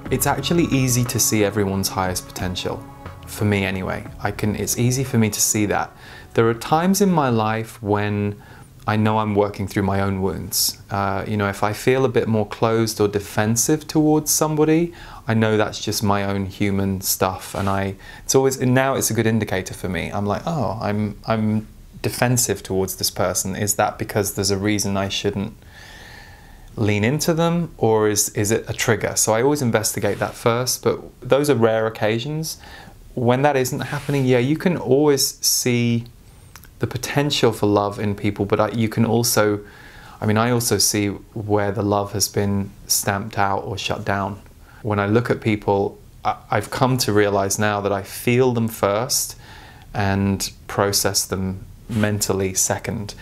It's actually easy to see everyone's highest potential. For me anyway, it's easy for me to see that. There are times in my life when I know I'm working through my own wounds. You know, if I feel a bit more closed or defensive towards somebody, I know that's just my own human stuff, and now it's a good indicator for me. I'm like, oh, I'm defensive towards this person. Is that because there's a reason I shouldn't lean into them, or is it a trigger? So I always investigate that first, but those are rare occasions. When that isn't happening, yeah, you can always see the potential for love in people, but you can also, I also see where the love has been stamped out or shut down. When I look at people, I've come to realize now that I feel them first and process them mentally second.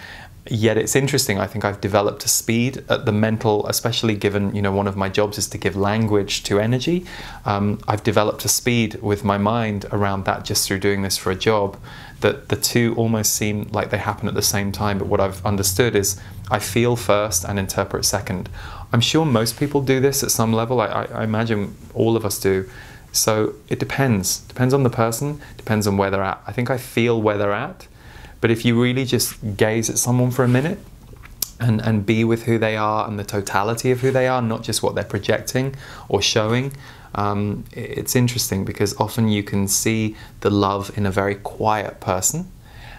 Yet it's interesting, I think I've developed a speed at the mental, especially given, you know, one of my jobs is to give language to energy. I've developed a speed with my mind around that just through doing this for a job, that the two almost seem like they happen at the same time. But what I've understood is I feel first and interpret second. I'm sure most people do this at some level. I imagine all of us do. So it depends on the person, depends on where they're at. I think I feel where they're at. But if you really just gaze at someone for a minute and be with who they are and the totality of who they are, not just what they're projecting or showing, it's interesting because often you can see the love in a very quiet person,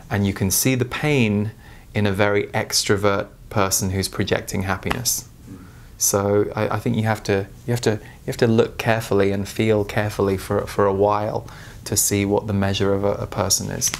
and you can see the pain in a very extrovert person who's projecting happiness. So I think you have to look carefully and feel carefully for a while to see what the measure of a person is.